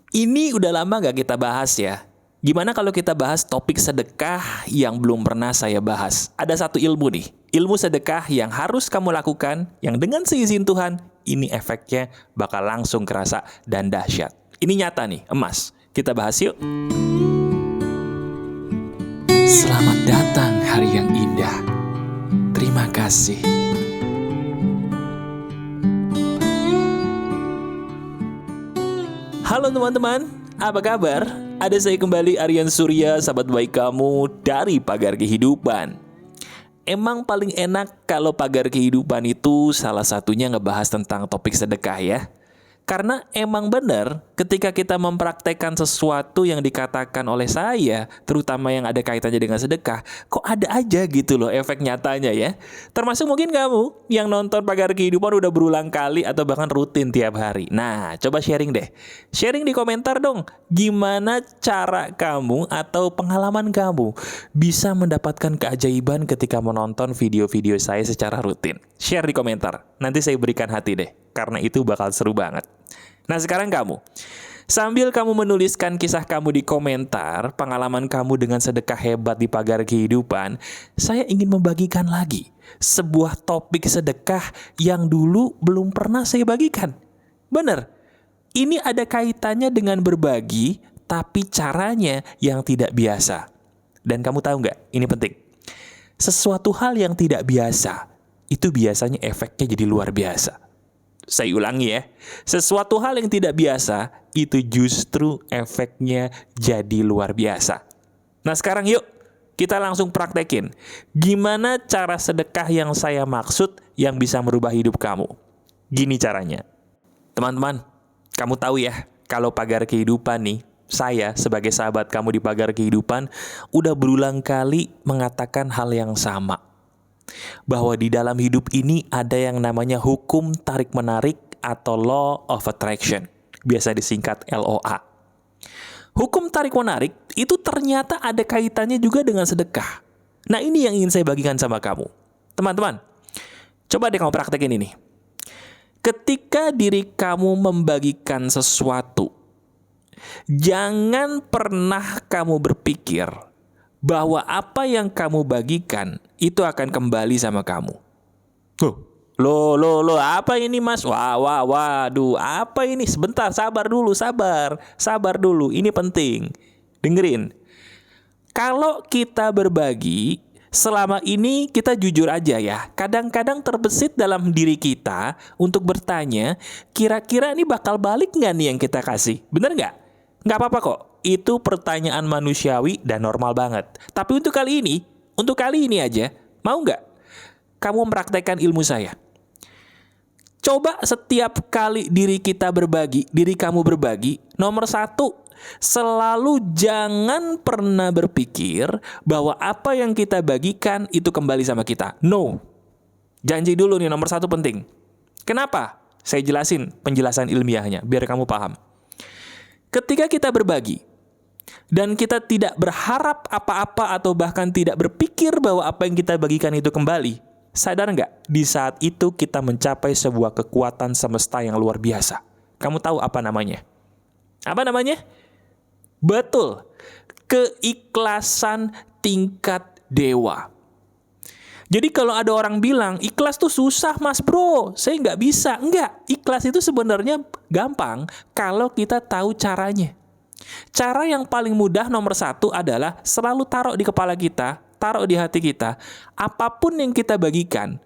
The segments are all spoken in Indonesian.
Ini udah lama gak kita bahas ya. Gimana kalau kita bahas topik sedekah yang belum pernah saya bahas? Ada satu ilmu nih, ilmu sedekah yang harus kamu lakukan, yang dengan seizin Tuhan, ini efeknya bakal langsung kerasa dan dahsyat. Ini nyata nih, emas. Kita bahas yuk. Selamat datang hari yang indah. Terima kasih. Halo teman-teman, apa kabar? Ada saya kembali, Aryan Surya, sahabat baik kamu dari Pagar Kehidupan. Emang paling enak kalau Pagar Kehidupan itu salah satunya ngebahas tentang topik sedekah ya. Karena emang benar ketika kita mempraktekkan sesuatu yang dikatakan oleh saya, terutama yang ada kaitannya dengan sedekah, kok ada aja gitu loh efek nyatanya ya. Termasuk mungkin kamu yang nonton Pagar Kehidupan udah berulang kali atau bahkan rutin tiap hari. Nah, coba sharing deh. Sharing di komentar dong, gimana cara kamu atau pengalaman kamu bisa mendapatkan keajaiban ketika menonton video-video saya secara rutin. Share di komentar, nanti saya berikan hati deh, karena itu bakal seru banget. Nah sekarang kamu, sambil kamu menuliskan kisah kamu di komentar, pengalaman kamu dengan sedekah hebat di Pagar Kehidupan, saya ingin membagikan lagi sebuah topik sedekah yang dulu belum pernah saya bagikan. Bener, ini ada kaitannya dengan berbagi, tapi caranya yang tidak biasa. Dan kamu tahu nggak, ini penting. Sesuatu hal yang tidak biasa, itu biasanya efeknya jadi luar biasa. Saya ulangi ya, sesuatu hal yang tidak biasa, itu justru efeknya jadi luar biasa. Nah sekarang yuk, kita langsung praktekin. Gimana cara sedekah yang saya maksud yang bisa merubah hidup kamu? Gini caranya. Teman-teman, kamu tahu ya, kalau Pagar Kehidupan nih, saya sebagai sahabat kamu di Pagar Kehidupan, udah berulang kali mengatakan hal yang sama. Bahwa di dalam hidup ini ada yang namanya hukum tarik-menarik atau Law of Attraction. Biasa disingkat LOA. Hukum tarik-menarik itu ternyata ada kaitannya juga dengan sedekah. Nah ini yang ingin saya bagikan sama kamu. Teman-teman, coba deh kamu praktekin ini. Ketika diri kamu membagikan sesuatu, jangan pernah kamu berpikir bahwa apa yang kamu bagikan itu akan kembali sama kamu. Loh, apa ini mas? Waduh, apa ini? Sebentar, sabar dulu, ini penting. Dengerin. Kalau kita berbagi, selama ini kita jujur aja ya. Kadang-kadang terbesit dalam diri kita untuk bertanya, kira-kira ini bakal balik nggak nih yang kita kasih? Bener nggak? Nggak apa-apa kok. Itu pertanyaan manusiawi dan normal banget. Tapi untuk kali ini aja, mau nggak kamu mempraktekkan ilmu saya? Coba setiap kali diri kamu berbagi, nomor 1, selalu jangan pernah berpikir bahwa apa yang kita bagikan itu kembali sama kita. No. Janji dulu nih, nomor 1 penting. Kenapa? Saya jelasin penjelasan ilmiahnya, biar kamu paham. Ketika kita berbagi, dan kita tidak berharap apa-apa atau bahkan tidak berpikir bahwa apa yang kita bagikan itu kembali, sadar nggak? Di saat itu kita mencapai sebuah kekuatan semesta yang luar biasa. Kamu tahu apa namanya? Apa namanya? Betul, keikhlasan tingkat dewa. Jadi kalau ada orang bilang, ikhlas tuh susah mas bro, saya nggak bisa. Enggak, ikhlas itu sebenarnya gampang kalau kita tahu caranya. Cara yang paling mudah nomor 1 adalah selalu taruh di kepala kita, taruh di hati kita. Apapun yang kita bagikan,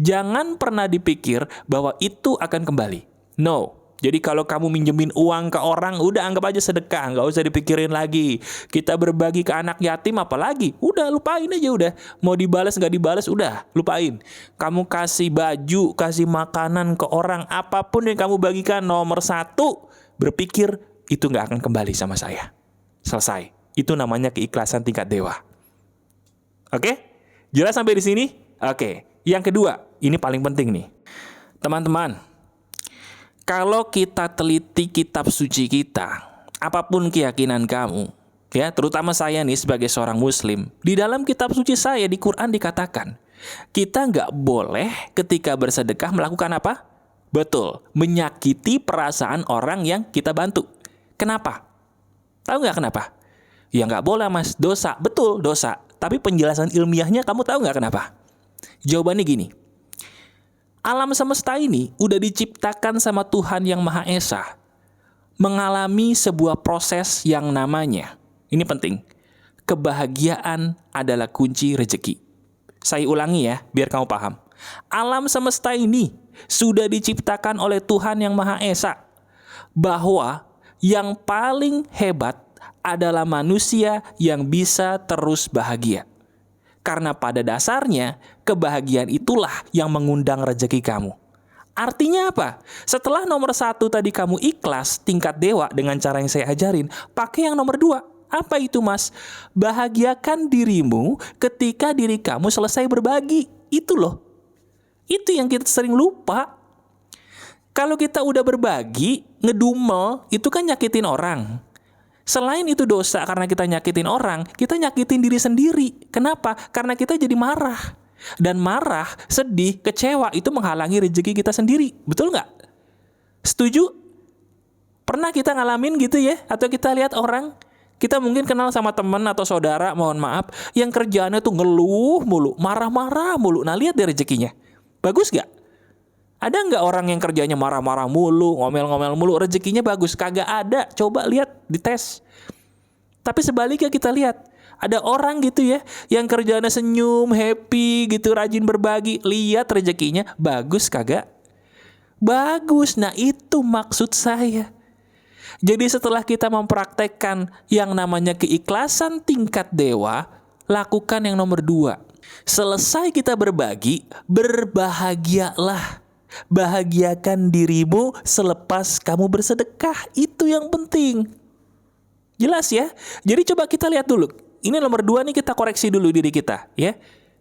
jangan pernah dipikir bahwa itu akan kembali. No. Jadi kalau kamu minjemin uang ke orang, udah anggap aja sedekah, nggak usah dipikirin lagi. Kita berbagi ke anak yatim apalagi, udah lupain aja udah. Mau dibalas nggak dibalas, udah lupain. Kamu kasih baju, kasih makanan ke orang, apapun yang kamu bagikan, nomor 1, berpikir itu nggak akan kembali sama saya. Selesai. Itu namanya keikhlasan tingkat dewa. Oke? Jelas sampai di sini? Oke. Yang kedua, ini paling penting nih. Teman-teman, kalau kita teliti kitab suci kita, apapun keyakinan kamu, ya, terutama saya nih sebagai seorang muslim, di dalam kitab suci saya di Quran dikatakan, kita nggak boleh ketika bersedekah melakukan apa? Betul, menyakiti perasaan orang yang kita bantu. Kenapa? Tahu nggak kenapa? Ya nggak boleh mas, dosa. Betul, dosa. Tapi penjelasan ilmiahnya kamu tahu nggak kenapa? Jawabannya gini. Alam semesta ini udah diciptakan sama Tuhan yang Maha Esa. Mengalami sebuah proses yang namanya, ini penting, kebahagiaan adalah kunci rezeki. Saya ulangi ya, biar kamu paham. Alam semesta ini sudah diciptakan oleh Tuhan yang Maha Esa. Bahwa yang paling hebat adalah manusia yang bisa terus bahagia. Karena pada dasarnya, kebahagiaan itulah yang mengundang rezeki kamu. Artinya apa? Setelah nomor 1 tadi kamu ikhlas tingkat dewa dengan cara yang saya ajarin, pakai yang nomor 2. Apa itu mas? Bahagiakan dirimu ketika diri kamu selesai berbagi. Itu loh. Itu yang kita sering lupa. Kalau kita udah berbagi, ngedumel, itu kan nyakitin orang. Selain itu dosa karena kita nyakitin orang, kita nyakitin diri sendiri. Kenapa? Karena kita jadi marah. Dan marah, sedih, kecewa itu menghalangi rezeki kita sendiri. Betul nggak? Setuju? Pernah kita ngalamin gitu ya? Atau kita lihat orang, kita mungkin kenal sama teman atau saudara, mohon maaf, yang kerjaannya tuh ngeluh mulu, marah-marah mulu. Nah lihat deh rezekinya. Bagus nggak? Ada nggak orang yang kerjanya marah-marah mulu, ngomel-ngomel mulu, rezekinya bagus? Kagak ada. Coba lihat, dites. Tapi sebaliknya kita lihat, ada orang gitu ya, yang kerjanya senyum, happy gitu, rajin berbagi. Lihat rezekinya, bagus kagak? Bagus. Nah itu maksud saya. Jadi setelah kita mempraktekkan yang namanya keikhlasan tingkat dewa, lakukan yang nomor 2. Selesai kita berbagi, berbahagialah. Bahagiakan dirimu selepas kamu bersedekah. Itu yang penting. Jelas ya? Jadi coba kita lihat dulu. Ini nomor 2 nih, kita koreksi dulu diri kita ya.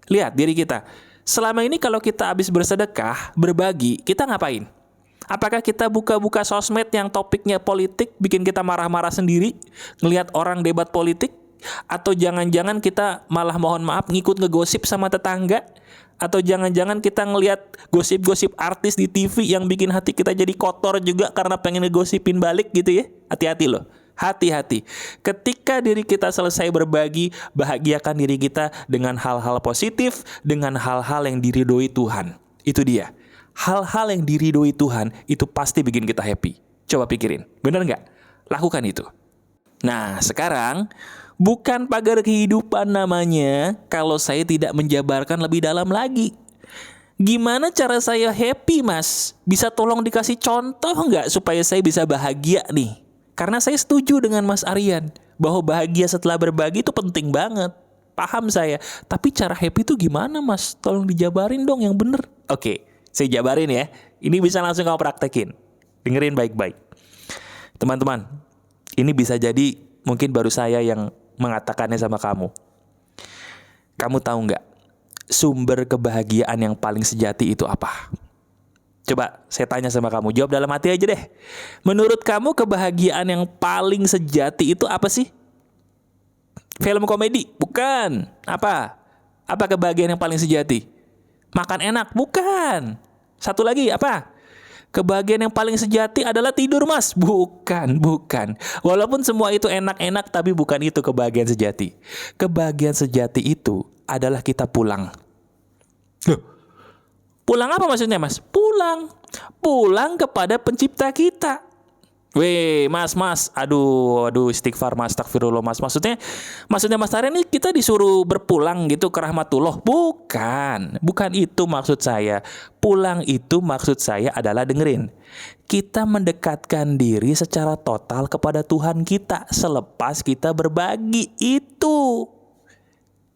Lihat diri kita. Selama ini kalau kita habis bersedekah, berbagi, kita ngapain? Apakah kita buka-buka sosmed yang topiknya politik, bikin kita marah-marah sendiri, ngelihat orang debat politik? Atau jangan-jangan kita malah mohon maaf ngikut ngegosip sama tetangga? Atau jangan-jangan kita ngelihat gosip-gosip artis di TV yang bikin hati kita jadi kotor juga karena pengen ngegosipin balik gitu ya? Hati-hati loh. Hati-hati. Ketika diri kita selesai berbagi, bahagiakan diri kita dengan hal-hal positif, dengan hal-hal yang diridhoi Tuhan. Itu dia. Hal-hal yang diridhoi Tuhan itu pasti bikin kita happy. Coba pikirin. Bener nggak? Lakukan itu. Nah, sekarang bukan pagar kehidupan namanya kalau saya tidak menjabarkan lebih dalam lagi. Gimana cara saya happy, Mas? Bisa tolong dikasih contoh nggak supaya saya bisa bahagia nih? Karena saya setuju dengan Mas Aryan bahwa bahagia setelah berbagi itu penting banget. Paham saya. Tapi cara happy itu gimana, Mas? Tolong dijabarin dong yang bener. Oke, saya jabarin ya. Ini bisa langsung kamu praktekin. Dengerin baik-baik. Teman-teman, ini bisa jadi mungkin baru saya yang mengatakannya sama kamu. Kamu tahu nggak sumber kebahagiaan yang paling sejati itu apa? Coba saya tanya sama kamu, jawab dalam hati aja deh. Menurut kamu kebahagiaan yang paling sejati itu apa sih? Film komedi? Bukan. Apa? Apa kebahagiaan yang paling sejati? Makan enak? Bukan. Satu lagi apa? Kebahagiaan yang paling sejati adalah tidur, Mas. Bukan. Walaupun semua itu enak-enak, tapi bukan itu kebahagiaan sejati. Kebahagiaan sejati itu adalah kita pulang. Loh, pulang apa maksudnya, Mas? Pulang kepada pencipta kita. Weh, Mas, aduh, istighfar, Mas, astagfirullah, Mas. Maksudnya Mas Aryan ini kita disuruh berpulang gitu ke rahmatullah. Bukan itu maksud saya. Pulang itu maksud saya adalah, dengerin, kita mendekatkan diri secara total kepada Tuhan kita selepas kita berbagi. Itu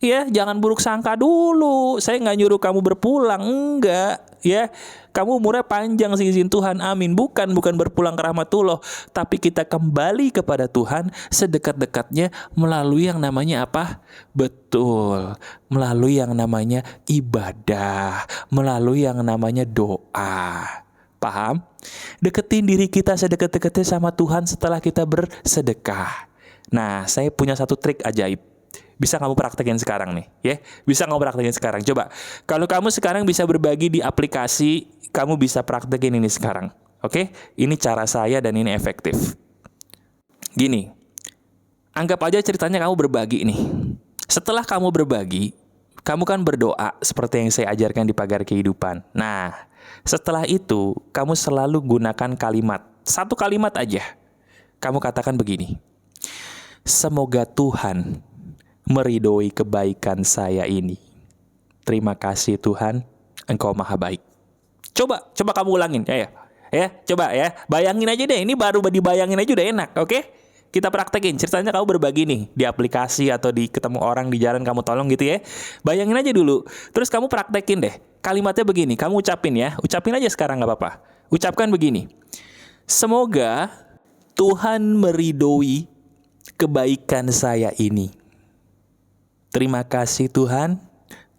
ya, jangan buruk sangka dulu. Saya nggak nyuruh kamu berpulang, enggak. Ya, kamu umurnya panjang sih, izin Tuhan, amin. Bukan berpulang ke rahmatullah, tapi kita kembali kepada Tuhan sedekat-dekatnya melalui yang namanya apa? Betul, melalui yang namanya ibadah, melalui yang namanya doa. Paham? Deketin diri kita sedekat-dekatnya sama Tuhan setelah kita bersedekah. Nah, saya punya satu trik ajaib. Bisa kamu praktekin sekarang nih, ya. Bisa kamu praktekin sekarang. Coba, kalau kamu sekarang bisa berbagi di aplikasi, kamu bisa praktekin ini sekarang. Oke? Ini cara saya dan ini efektif. Gini, anggap aja ceritanya kamu berbagi nih. Setelah kamu berbagi, kamu kan berdoa seperti yang saya ajarkan di pagar kehidupan. Nah, setelah itu kamu selalu gunakan kalimat, satu kalimat aja. Kamu katakan begini, semoga Tuhan meridhoi kebaikan saya ini. Terima kasih Tuhan, Engkau maha baik. Coba kamu ulangin, coba ya. Bayangin aja deh, ini baru dibayangin aja udah enak, oke? Kita praktekin, ceritanya kamu berbagi nih di aplikasi atau di ketemu orang di jalan kamu tolong gitu ya. Bayangin aja dulu, terus kamu praktekin deh. Kalimatnya begini, kamu ucapin ya. Ucapin aja sekarang gak apa-apa. Ucapkan begini, semoga Tuhan meridhoi kebaikan saya ini. Terima kasih Tuhan,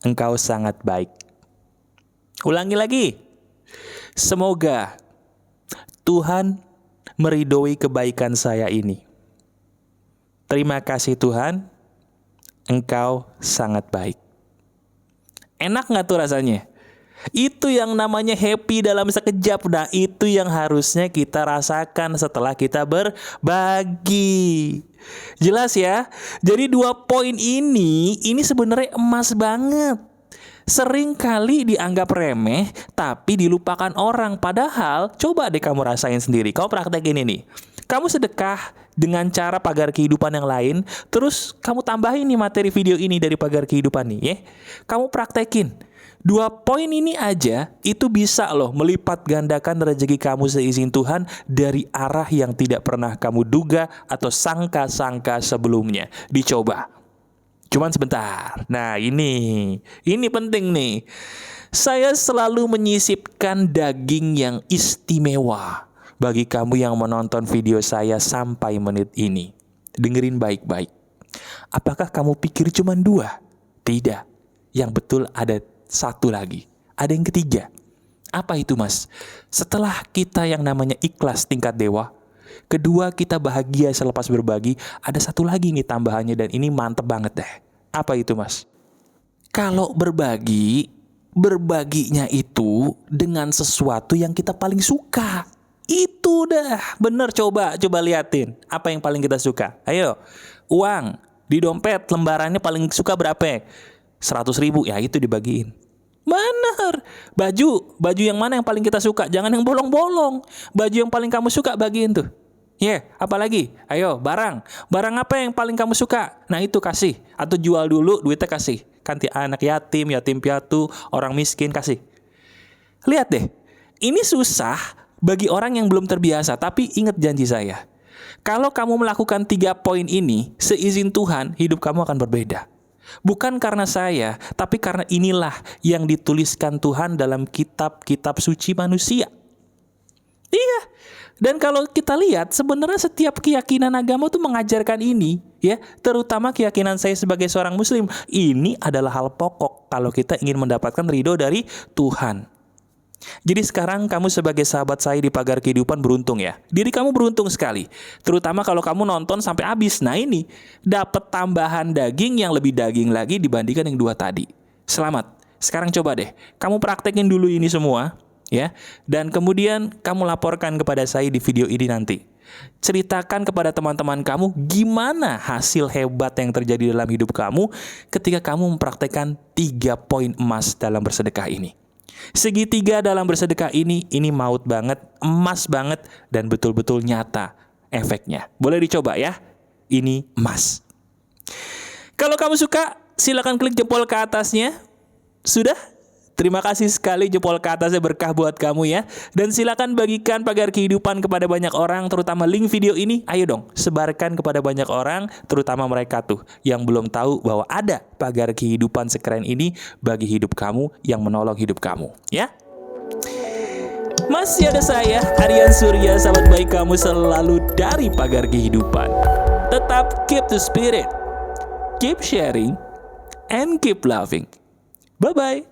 Engkau sangat baik. Ulangi lagi, semoga Tuhan meridhoi kebaikan saya ini. Terima kasih Tuhan, Engkau sangat baik. Enak gak tuh rasanya? Itu yang namanya happy dalam sekejap. Nah, itu yang harusnya kita rasakan setelah kita berbagi. Jelas ya? Jadi 2 poin ini sebenarnya emas banget. Sering kali dianggap remeh, tapi dilupakan orang. Padahal, coba deh kamu rasain sendiri. Kamu praktekin ini. Kamu sedekah dengan cara pagar kehidupan yang lain, terus kamu tambahin nih materi video ini dari pagar kehidupan nih ya. Kamu praktekin. 2 poin ini aja itu bisa loh melipat gandakan rezeki kamu seizin Tuhan dari arah yang tidak pernah kamu duga atau sangka-sangka sebelumnya. Dicoba. Cuman sebentar. Nah ini penting nih. Saya selalu menyisipkan daging yang istimewa bagi kamu yang menonton video saya sampai menit ini. Dengerin baik-baik. Apakah kamu pikir cuma 2? Tidak. Yang betul ada 1 lagi. Ada yang ketiga. Apa itu mas? Setelah kita yang namanya ikhlas tingkat dewa, kedua kita bahagia selepas berbagi, ada 1 lagi nih tambahannya dan ini mantep banget deh. Apa itu mas? Kalau berbaginya itu dengan sesuatu yang kita paling suka. Itu dah, bener, coba liatin. Apa yang paling kita suka? Ayo, uang di dompet lembarannya paling suka berapa? 100.000, ya itu dibagiin. Bener. Baju yang mana yang paling kita suka? Jangan yang bolong-bolong. Baju yang paling kamu suka bagiin tuh. Apalagi? Ayo, barang apa yang paling kamu suka? Nah itu kasih. Atau jual dulu, duitnya kasih. Kan anak yatim piatu, orang miskin kasih. Lihat deh, ini susah bagi orang yang belum terbiasa, tapi ingat janji saya. Kalau kamu melakukan 3 poin ini, seizin Tuhan, hidup kamu akan berbeda. Bukan karena saya, tapi karena inilah yang dituliskan Tuhan dalam kitab-kitab suci manusia. Iya. Dan kalau kita lihat, sebenarnya setiap keyakinan agama tuh mengajarkan ini, ya, terutama keyakinan saya sebagai seorang muslim. Ini adalah hal pokok kalau kita ingin mendapatkan ridho dari Tuhan. Jadi sekarang kamu sebagai sahabat saya di pagar kehidupan beruntung ya. Diri kamu beruntung sekali. Terutama kalau kamu nonton sampai habis. Nah ini, dapat tambahan daging yang lebih daging lagi dibandingkan yang 2 tadi. Selamat. Sekarang coba deh, kamu praktekin dulu ini semua ya. Dan kemudian kamu laporkan kepada saya di video ini nanti. Ceritakan kepada teman-teman kamu gimana hasil hebat yang terjadi dalam hidup kamu ketika kamu mempraktekkan 3 poin emas dalam bersedekah ini. Segitiga dalam bersedekah ini maut banget, emas banget, dan betul-betul nyata efeknya. Boleh dicoba ya, ini emas. Kalau kamu suka, silakan klik jempol ke atasnya. Sudah? Terima kasih sekali, jempol ke atasnya berkah buat kamu ya. Dan silakan bagikan pagar kehidupan kepada banyak orang, terutama link video ini. Ayo dong, sebarkan kepada banyak orang, terutama mereka tuh yang belum tahu bahwa ada pagar kehidupan sekeren ini bagi hidup kamu, yang menolong hidup kamu ya. Masih ada saya, Aryan Surya, sahabat baik kamu selalu dari pagar kehidupan. Tetap keep the spirit, keep sharing, and keep loving. Bye-bye.